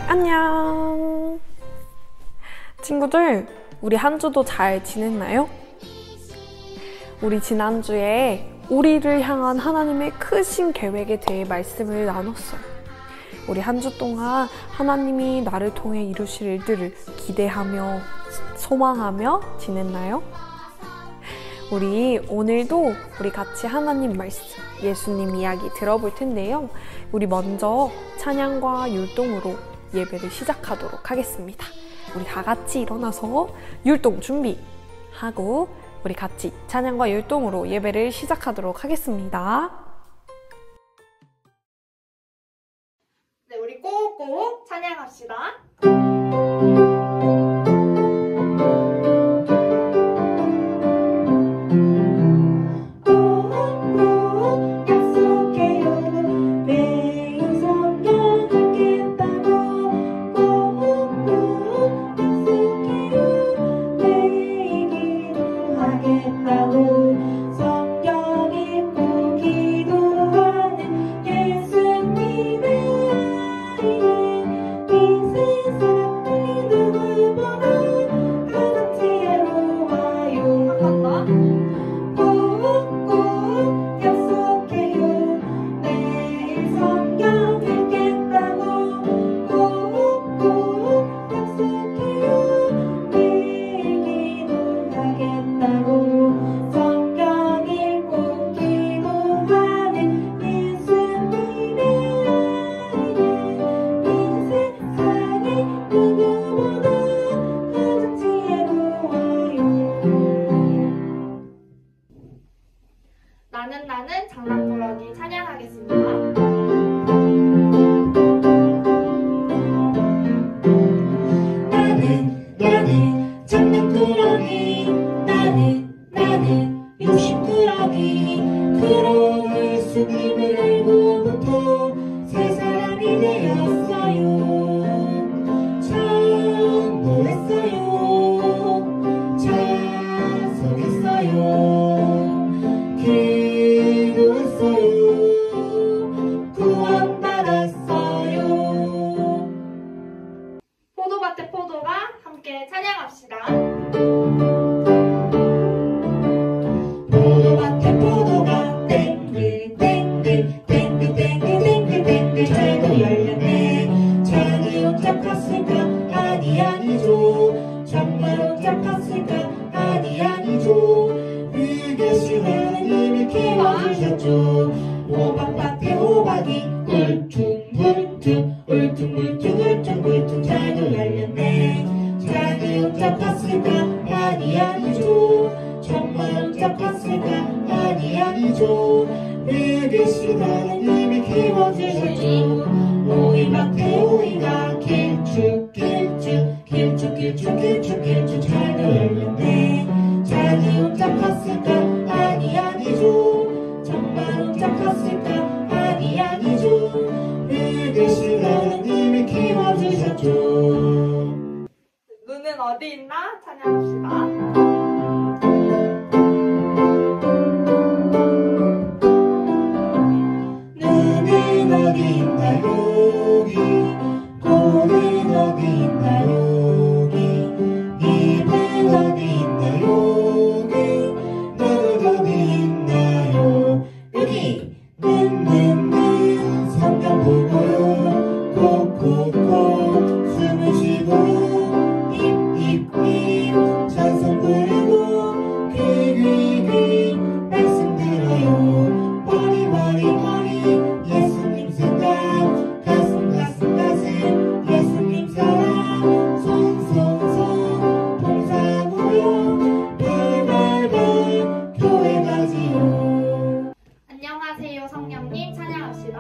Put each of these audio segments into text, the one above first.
안녕! 친구들, 우리 한 주도 잘 지냈나요? 우리 지난주에 우리를 향한 하나님의 크신 계획에 대해 말씀을 나눴어요. 우리 한 주 동안 하나님이 나를 통해 이루실 일들을 기대하며 소망하며 지냈나요? 우리 오늘도 우리 같이 하나님 말씀, 예수님 이야기 들어볼 텐데요. 우리 먼저 찬양과 율동으로 예배를 시작하도록 하겠습니다. 우리 다 같이 일어나서 율동 준비하고 우리 같이 찬양과 율동으로 예배를 시작하도록 하겠습니다. 네, 우리 꼭꼭 찬양합시다. 나는 장난꾸러기 찬양하겠습니다. 나는 장난꾸러기 나는 욕심꾸러기 그런 예수님을 알고부터 새 사람이 되었어요. 전도했어요. 찬송했어요. 기도했어요. 구원받았어요. 포도밭의 포도가 함께 찬양합시다. 포도밭의 포도가 땡글 잘도 열렸네. 자기 혼자 컸을까? 아니죠. 정말 혼자 컸을까? 아니죠. 위에 계신 하나님이 키워주셨죠. 호박밭에 호박이 울퉁불퉁 잘도 열렸네. 자기 혼자 컸을까? 아니죠. 정말 혼자 컸을까? 아니죠. 위에 계신 하나님이 키워주셨죠. 오이밭에 오이가 길쭉 잘도 열렸네. 자기 혼자 컸을까? 아니죠. 정말 혼자 컸을까? 아니죠. 위에 계신 하나님이 키워주셨죠. 눈은 어디 있나? 찬양합시다. 눈은 어디 있나 여기. 코는 어디 있나 여기. 입은 어디 있나 여기. 너는 어디 있나요 여기. 눈 성경 보고요. 콕콕콕 숨을 쉬고요. 입 찬송 부르고 귀 말씀 들어요. 머리 예수님 생각 가슴 예수님 사랑 손 봉사하고요. 발발발 교회 가지요. 안녕하세요 성령님 찬양합시다.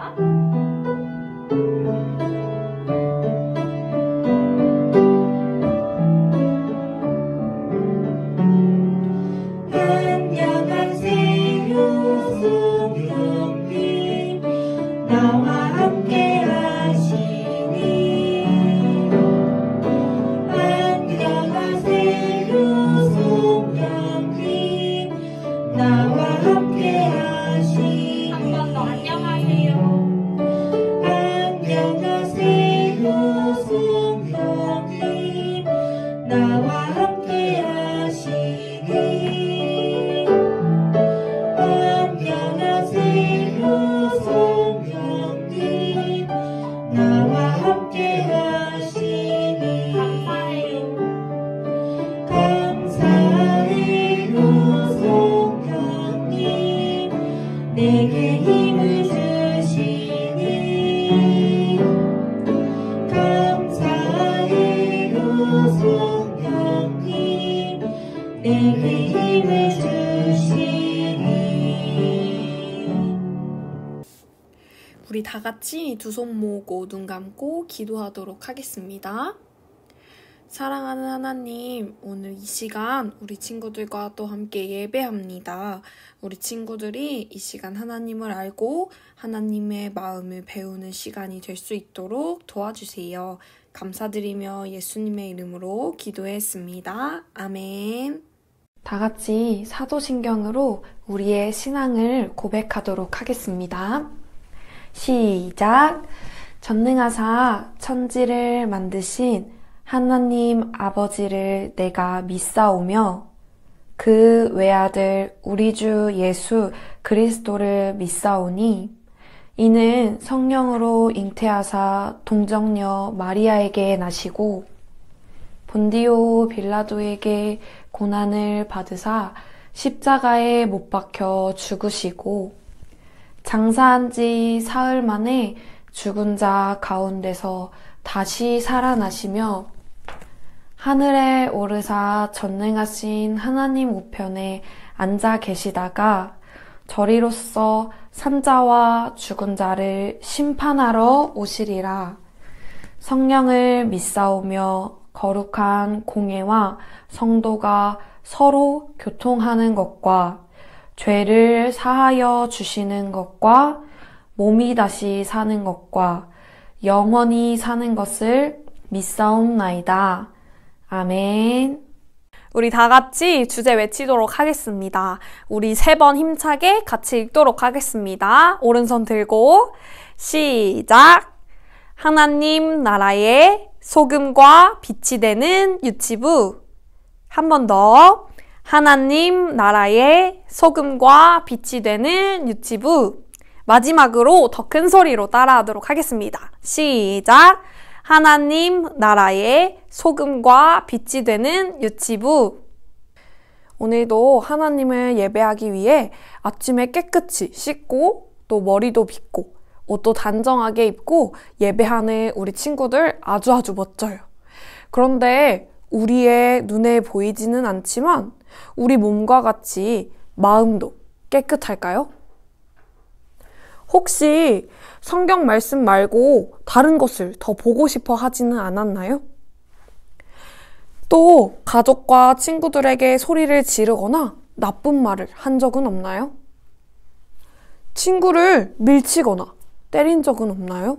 안녕하세요 성령님 나와 함께 하시니. 안녕하세요 성령님 나와 함께 하시니. 한 번 더 안녕하세요. 안녕하세요 힘을 주시니 감사해요 성령님 내게 힘을 주시니. 우리 다 같이 두 손 모으고 눈 감고 기도하도록 하겠습니다. 사랑하는 하나님, 오늘 이 시간 우리 친구들과 또 함께 예배합니다. 우리 친구들이 이 시간 하나님을 알고 하나님의 마음을 배우는 시간이 될 수 있도록 도와주세요. 감사드리며 예수님의 이름으로 기도했습니다. 아멘. 다 같이 사도신경으로 우리의 신앙을 고백하도록 하겠습니다. 시작! 전능하사 천지를 만드신 하나님 아버지를 내가 믿사오며 그 외아들 우리 주 예수 그리스도를 믿사오니 이는 성령으로 잉태하사 동정녀 마리아에게 나시고 본디오 빌라도에게 고난을 받으사 십자가에 못 박혀 죽으시고 장사한 지 사흘 만에 죽은 자 가운데서 다시 살아나시며 하늘에 오르사 전능하신 하나님 우편에 앉아 계시다가 저리로서 산자와 죽은 자를 심판하러 오시리라. 성령을 믿사오며 거룩한 공예와 성도가 서로 교통하는 것과 죄를 사하여 주시는 것과 몸이 다시 사는 것과 영원히 사는 것을 믿사옵나이다. 아멘. 우리 다 같이 주제 외치도록 하겠습니다. 우리 3번 힘차게 같이 읽도록 하겠습니다. 오른손 들고 시작! 하나님 나라의 소금과 빛이 되는 유치부. 한 번 더. 하나님 나라의 소금과 빛이 되는 유치부. 마지막으로 더 큰 소리로 따라하도록 하겠습니다. 시작! 하나님 나라의 소금과 빛이 되는 유치부. 오늘도 하나님을 예배하기 위해 아침에 깨끗이 씻고 또 머리도 빗고 옷도 단정하게 입고 예배하는 우리 친구들 아주 멋져요. 그런데 우리의 눈에 보이지는 않지만 우리 몸과 같이 마음도 깨끗할까요? 혹시 성경 말씀 말고 다른 것을 더 보고 싶어 하지는 않았나요? 또 가족과 친구들에게 소리를 지르거나 나쁜 말을 한 적은 없나요? 친구를 밀치거나 때린 적은 없나요?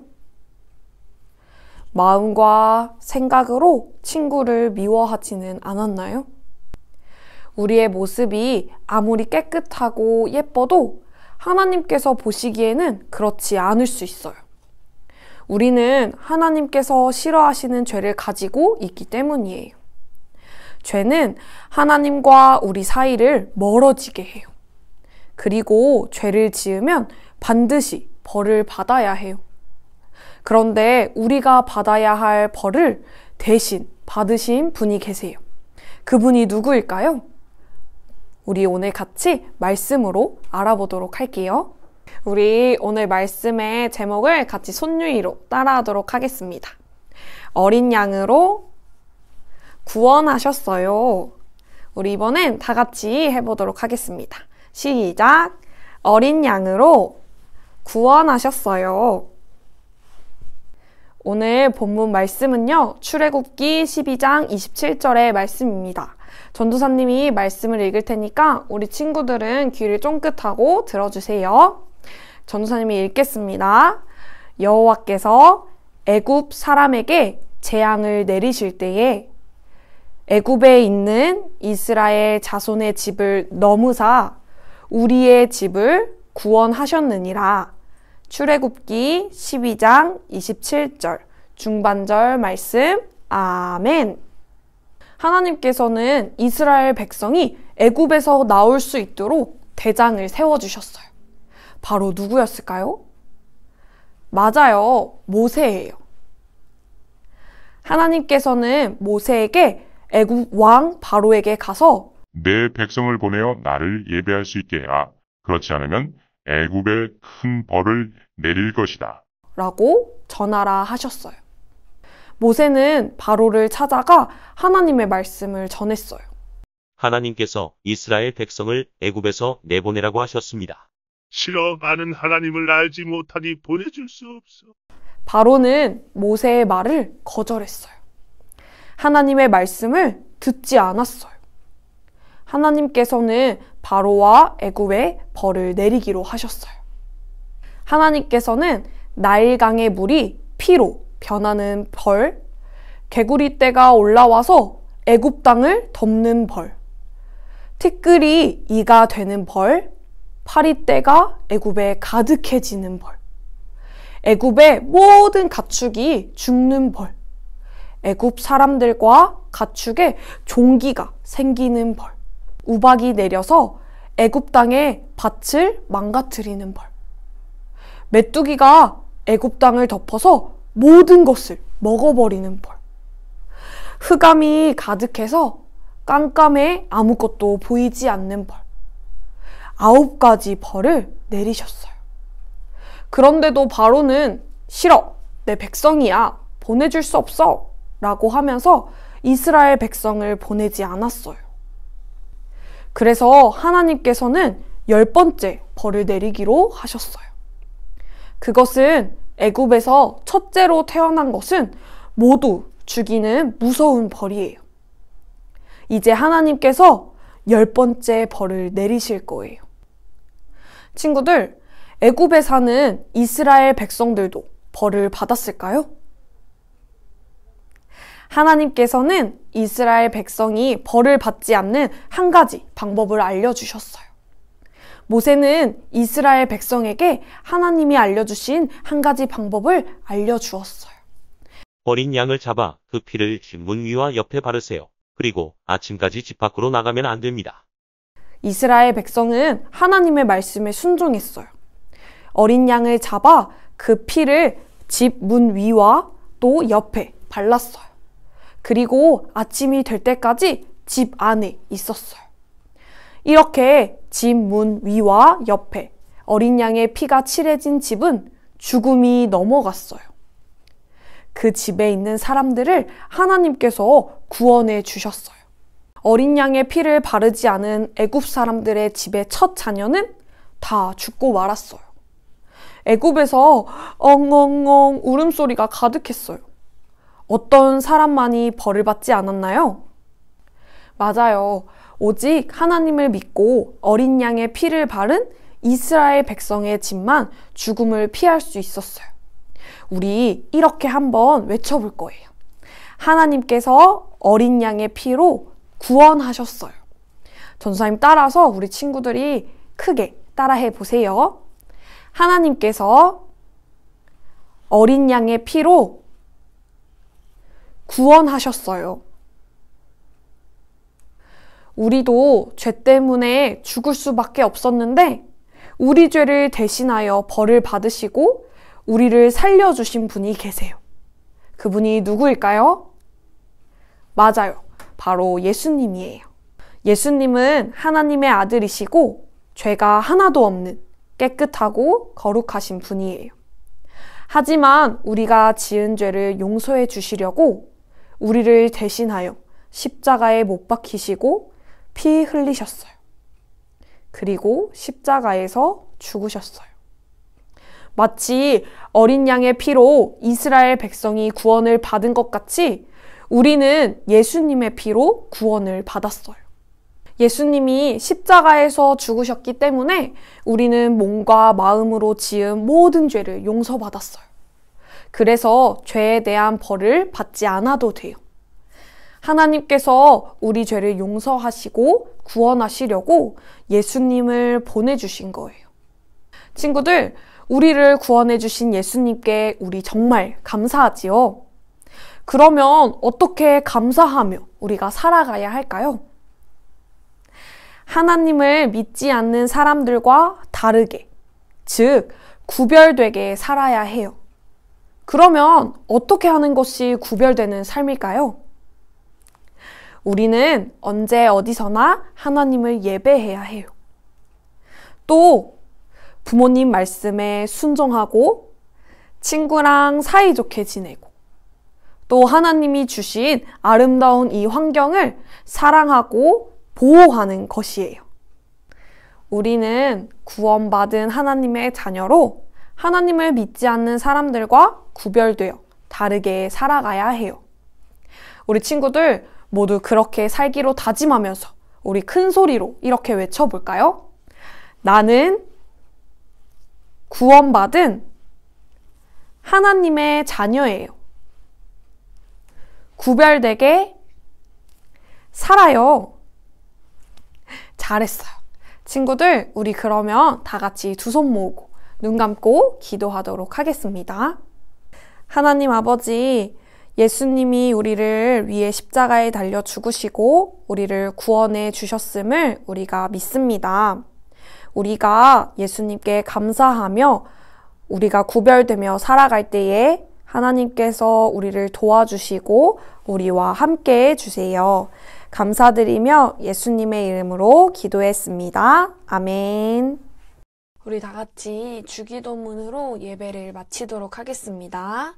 마음과 생각으로 친구를 미워하지는 않았나요? 우리의 모습이 아무리 깨끗하고 예뻐도 하나님께서 보시기에는 그렇지 않을 수 있어요. 우리는 하나님께서 싫어하시는 죄를 가지고 있기 때문이에요. 죄는 하나님과 우리 사이를 멀어지게 해요. 그리고 죄를 지으면 반드시 벌을 받아야 해요. 그런데 우리가 받아야 할 벌을 대신 받으신 분이 계세요. 그분이 누구일까요? 우리 오늘 같이 말씀으로 알아보도록 할게요. 우리 오늘 말씀의 제목을 같이 손유이로 따라하도록 하겠습니다. 어린 양으로 구원하셨어요. 우리 이번엔 다 같이 해보도록 하겠습니다. 시작! 어린 양으로 구원하셨어요. 오늘 본문 말씀은요, 출애굽기 12장 27절의 말씀입니다. 전도사님이 말씀을 읽을 테니까 우리 친구들은 귀를 쫑긋하고 들어주세요. 전도사님이 읽겠습니다. 여호와께서 애굽 사람에게 재앙을 내리실 때에 애굽에 있는 이스라엘 자손의 집을 넘으사 우리의 집을 구원하셨느니라. 출애굽기 12장 27절 중반절 말씀. 아멘. 하나님께서는 이스라엘 백성이 애굽에서 나올 수 있도록 대장을 세워주셨어요. 바로 누구였을까요? 맞아요. 모세예요. 하나님께서는 모세에게 애굽 왕 바로에게 가서 내 백성을 보내어 나를 예배할 수 있게 해라. 그렇지 않으면 애굽에 큰 벌을 내릴 것이다. 라고 전하라 하셨어요. 모세는 바로를 찾아가 하나님의 말씀을 전했어요. 하나님께서 이스라엘 백성을 애굽에서 내보내라고 하셨습니다. 싫어, 나는 하나님을 알지 못하니 보내줄 수 없어. 바로는 모세의 말을 거절했어요. 하나님의 말씀을 듣지 않았어요. 하나님께서는 바로와 애굽에 벌을 내리기로 하셨어요. 하나님께서는 나일강의 물이 피로 변하는 벌, 개구리떼가 올라와서 애굽 땅을 덮는 벌, 티끌이 이가 되는 벌, 파리떼가 애굽에 가득해지는 벌, 애굽의 모든 가축이 죽는 벌, 애굽 사람들과 가축에 종기가 생기는 벌, 우박이 내려서 애굽 땅의 밭을 망가뜨리는 벌, 메뚜기가 애굽 땅을 덮어서 모든 것을 먹어버리는 벌, 흑암이 가득해서 깜깜해 아무것도 보이지 않는 벌, 9가지 벌을 내리셨어요. 그런데도 바로는 싫어, 내 백성이야, 보내줄 수 없어 라고 하면서 이스라엘 백성을 보내지 않았어요. 그래서 하나님께서는 10번째 벌을 내리기로 하셨어요. 그것은 애굽에서 첫째로 태어난 것은 모두 죽이는 무서운 벌이에요. 이제 하나님께서 10번째 벌을 내리실 거예요. 친구들, 애굽에 사는 이스라엘 백성들도 벌을 받았을까요? 하나님께서는 이스라엘 백성이 벌을 받지 않는 한 가지 방법을 알려주셨어요. 모세는 이스라엘 백성에게 하나님이 알려주신 한 가지 방법을 알려주었어요. 어린 양을 잡아 그 피를 문 위와 옆에 바르세요. 그리고 아침까지 집 밖으로 나가면 안 됩니다. 이스라엘 백성은 하나님의 말씀에 순종했어요. 어린 양을 잡아 그 피를 집 문 위와 또 옆에 발랐어요. 그리고 아침이 될 때까지 집 안에 있었어요. 이렇게 집 문 위와 옆에 어린 양의 피가 칠해진 집은 죽음이 넘어갔어요. 그 집에 있는 사람들을 하나님께서 구원해 주셨어요. 어린 양의 피를 바르지 않은 애굽 사람들의 집의 첫 자녀는 다 죽고 말았어요. 애굽에서 엉엉엉 울음소리가 가득했어요. 어떤 사람만이 벌을 받지 않았나요? 맞아요. 오직 하나님을 믿고 어린 양의 피를 바른 이스라엘 백성의 집만 죽음을 피할 수 있었어요. 우리 이렇게 한번 외쳐볼 거예요. 하나님께서 어린 양의 피로 구원하셨어요. 전사님 따라서 우리 친구들이 크게 따라해 보세요. 하나님께서 어린 양의 피로 구원하셨어요. 우리도 죄 때문에 죽을 수밖에 없었는데 우리 죄를 대신하여 벌을 받으시고 우리를 살려주신 분이 계세요. 그분이 누구일까요? 맞아요. 바로 예수님이에요. 예수님은 하나님의 아들이시고 죄가 하나도 없는 깨끗하고 거룩하신 분이에요. 하지만 우리가 지은 죄를 용서해 주시려고 우리를 대신하여 십자가에 못 박히시고 피 흘리셨어요. 그리고 십자가에서 죽으셨어요. 마치 어린 양의 피로 이스라엘 백성이 구원을 받은 것 같이 우리는 예수님의 피로 구원을 받았어요. 예수님이 십자가에서 죽으셨기 때문에 우리는 몸과 마음으로 지은 모든 죄를 용서받았어요. 그래서 죄에 대한 벌을 받지 않아도 돼요. 하나님께서 우리 죄를 용서하시고 구원하시려고 예수님을 보내주신 거예요. 친구들, 우리를 구원해 주신 예수님께 우리 정말 감사하지요? 그러면 어떻게 감사하며 우리가 살아가야 할까요? 하나님을 믿지 않는 사람들과 다르게, 즉 구별되게 살아야 해요. 그러면 어떻게 하는 것이 구별되는 삶일까요? 우리는 언제 어디서나 하나님을 예배해야 해요. 또 부모님 말씀에 순종하고 친구랑 사이좋게 지내고 또 하나님이 주신 아름다운 이 환경을 사랑하고 보호하는 것이에요. 우리는 구원받은 하나님의 자녀로 하나님을 믿지 않는 사람들과 구별되어 다르게 살아가야 해요. 우리 친구들 모두 그렇게 살기로 다짐하면서 우리 큰 소리로 이렇게 외쳐볼까요? 나는 구원받은 하나님의 자녀예요. 구별되게 살아요. 잘했어요. 친구들, 우리 그러면 다 같이 두 손 모으고 눈 감고 기도하도록 하겠습니다. 하나님 아버지, 예수님이 우리를 위해 십자가에 달려 죽으시고 우리를 구원해 주셨음을 우리가 믿습니다. 우리가 예수님께 감사하며 우리가 구별되며 살아갈 때에 하나님께서 우리를 도와주시고 우리와 함께 해주세요. 감사드리며 예수님의 이름으로 기도했습니다. 아멘. 우리 다 같이 주기도문으로 예배를 마치도록 하겠습니다.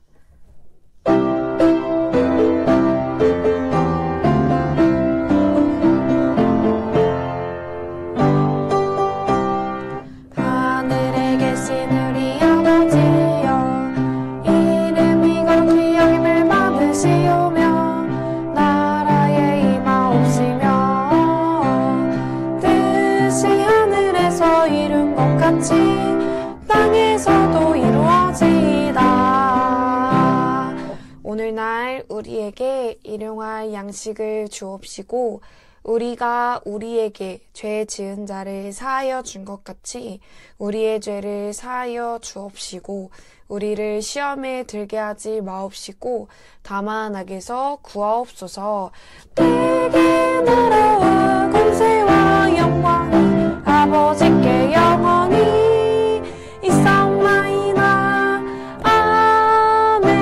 하늘에 계신 우리 아버지여, 이름이 거룩히 여김을 받으시오며 나라에 임하옵시며 뜻이 하늘에서 이룬 것 같이 땅에서도 이루어지이다. 오늘날 우리에게 일용할 양식을 주옵시고 우리가 우리에게 죄 지은 자를 사하여 준 것 같이 우리의 죄를 사하여 주옵시고 우리를 시험에 들게 하지 마옵시고 다만 악에서 구하옵소서. 내게 나라와 권세와 영광이 아버지께 영원히 있사옵나이다. 아멘.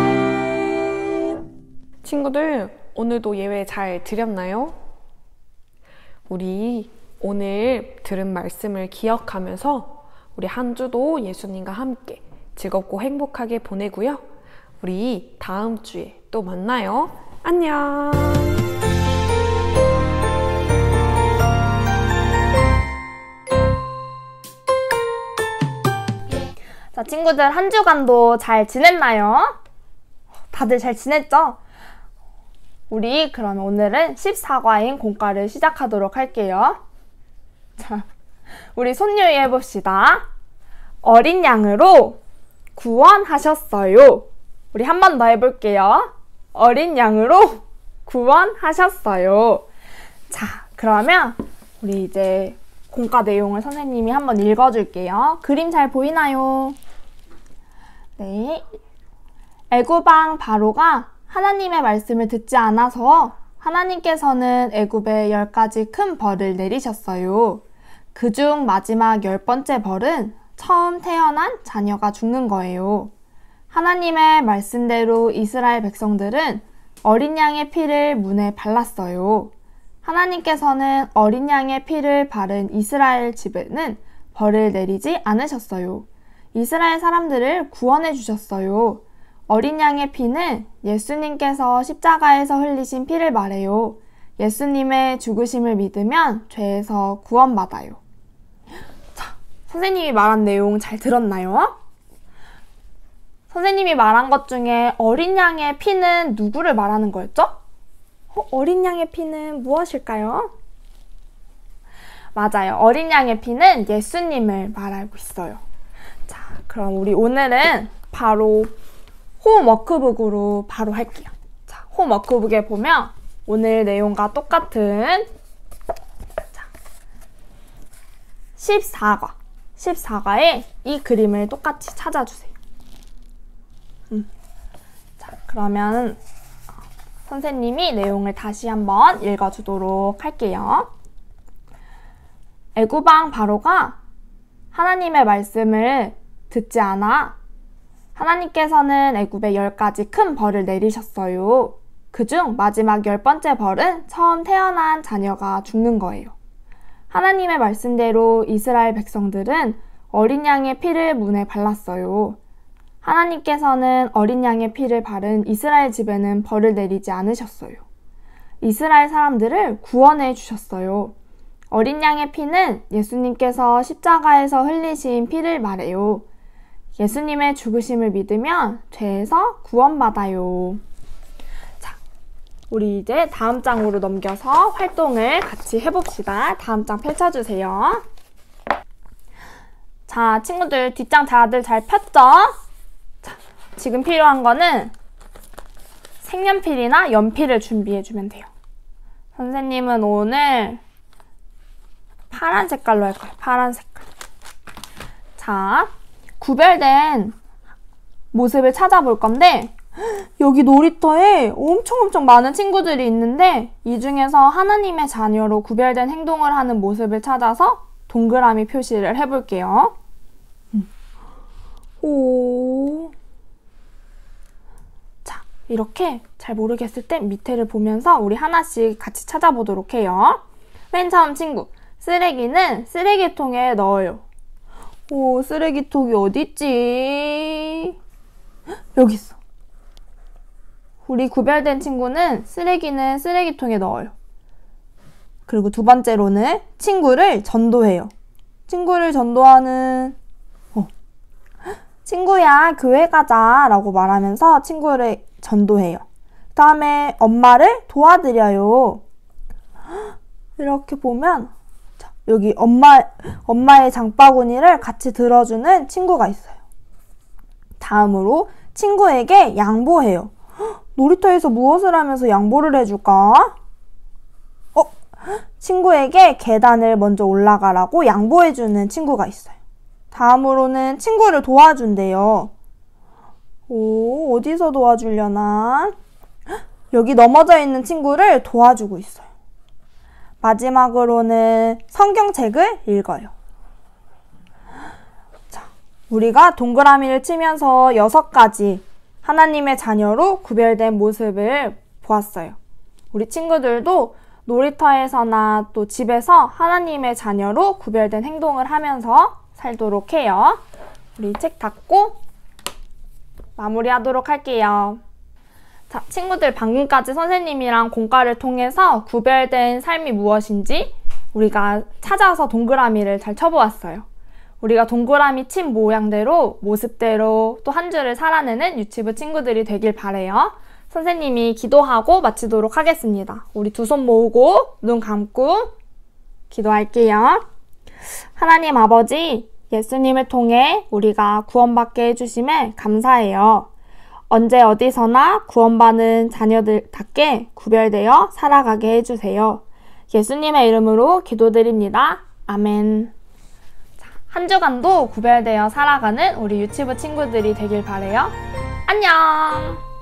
친구들, 오늘도 예배 잘 드렸나요? 우리 오늘 들은 말씀을 기억하면서 우리 한 주도 예수님과 함께 즐겁고 행복하게 보내고요. 우리 다음 주에 또 만나요. 안녕. 자, 친구들 한 주간도 잘 지냈나요? 다들 잘 지냈죠? 우리 그러면 오늘은 14과인 공과를 시작하도록 할게요. 자, 우리 손유희 해봅시다. 어린 양으로 구원하셨어요. 우리 한 번 더 해볼게요. 어린 양으로 구원하셨어요. 자, 그러면 우리 이제 공과 내용을 선생님이 한번 읽어줄게요. 그림 잘 보이나요? 네. 애굽 왕 바로가 하나님의 말씀을 듣지 않아서 하나님께서는 애굽에 10가지 큰 벌을 내리셨어요. 그중 마지막 10번째 벌은 처음 태어난 자녀가 죽는 거예요. 하나님의 말씀대로 이스라엘 백성들은 어린 양의 피를 문에 발랐어요. 하나님께서는 어린 양의 피를 바른 이스라엘 집에는 벌을 내리지 않으셨어요. 이스라엘 사람들을 구원해 주셨어요. 어린 양의 피는 예수님께서 십자가에서 흘리신 피를 말해요. 예수님의 죽으심을 믿으면 죄에서 구원받아요. 자, 선생님이 말한 내용 잘 들었나요? 선생님이 말한 것 중에 어린 양의 피는 누구를 말하는 거였죠? 어린 양의 피는 무엇일까요? 맞아요. 어린 양의 피는 예수님을 말하고 있어요. 자, 그럼 우리 오늘은 바로 홈워크북으로 바로 할게요. 자, 홈워크북에 보면 오늘 내용과 똑같은 14과에 이 그림을 똑같이 찾아주세요. 자, 그러면 선생님이 내용을 다시 한번 읽어주도록 할게요. 애굽 왕 바로가 하나님의 말씀을 듣지 않아 하나님께서는 애굽에 10가지 큰 벌을 내리셨어요. 그중 마지막 10번째 벌은 처음 태어난 자녀가 죽는 거예요. 하나님의 말씀대로 이스라엘 백성들은 어린 양의 피를 문에 발랐어요. 하나님께서는 어린 양의 피를 바른 이스라엘 집에는 벌을 내리지 않으셨어요. 이스라엘 사람들을 구원해 주셨어요. 어린 양의 피는 예수님께서 십자가에서 흘리신 피를 말해요. 예수님의 죽으심을 믿으면 죄에서 구원받아요. 자, 우리 이제 다음 장으로 넘겨서 활동을 같이 해봅시다. 다음 장 펼쳐주세요. 자, 친구들 뒷장 다들 잘 폈죠? 자, 지금 필요한 거는 색연필이나 연필을 준비해주면 돼요. 선생님은 오늘 파란 색깔로 할 거예요. 파란 색깔. 자, 구별된 모습을 찾아볼 건데 여기 놀이터에 엄청 많은 친구들이 있는데 이 중에서 하나님의 자녀로 구별된 행동을 하는 모습을 찾아서 동그라미 표시를 해볼게요. 오. 자, 이렇게 잘 모르겠을 때 밑에를 보면서 우리 하나씩 같이 찾아보도록 해요. 맨 처음 친구, 쓰레기는 쓰레기통에 넣어요. 오, 쓰레기통이 어딨지? 여기 있어. 우리 구별된 친구는 쓰레기는 쓰레기통에 넣어요. 그리고 두 번째로는 친구를 전도해요. 친구를 전도하는 친구야, 교회 가자 라고 말하면서 친구를 전도해요. 그 다음에 엄마를 도와드려요. 이렇게 보면 여기 엄마의 장바구니를 같이 들어주는 친구가 있어요. 다음으로 친구에게 양보해요. 놀이터에서 무엇을 하면서 양보를 해줄까? 친구에게 계단을 먼저 올라가라고 양보해주는 친구가 있어요. 다음으로는 친구를 도와준대요. 오, 어디서 도와주려나? 여기 넘어져 있는 친구를 도와주고 있어요. 마지막으로는 성경책을 읽어요. 자, 우리가 동그라미를 치면서 6가지 하나님의 자녀로 구별된 모습을 보았어요. 우리 친구들도 놀이터에서나 또 집에서 하나님의 자녀로 구별된 행동을 하면서 살도록 해요. 우리 책 닫고 마무리하도록 할게요. 자, 친구들 방금까지 선생님이랑 공과를 통해서 구별된 삶이 무엇인지 우리가 찾아서 동그라미를 잘 쳐보았어요. 우리가 동그라미 친 모양대로 모습대로 또 한 주를 살아내는 유치부 친구들이 되길 바래요. 선생님이 기도하고 마치도록 하겠습니다. 우리 두 손 모으고 눈 감고 기도할게요. 하나님 아버지, 예수님을 통해 우리가 구원받게 해주심에 감사해요. 언제 어디서나 구원받는 자녀들답게 구별되어 살아가게 해주세요. 예수님의 이름으로 기도드립니다. 아멘. 자, 한 주간도 구별되어 살아가는 우리 유치부 친구들이 되길 바래요. 안녕!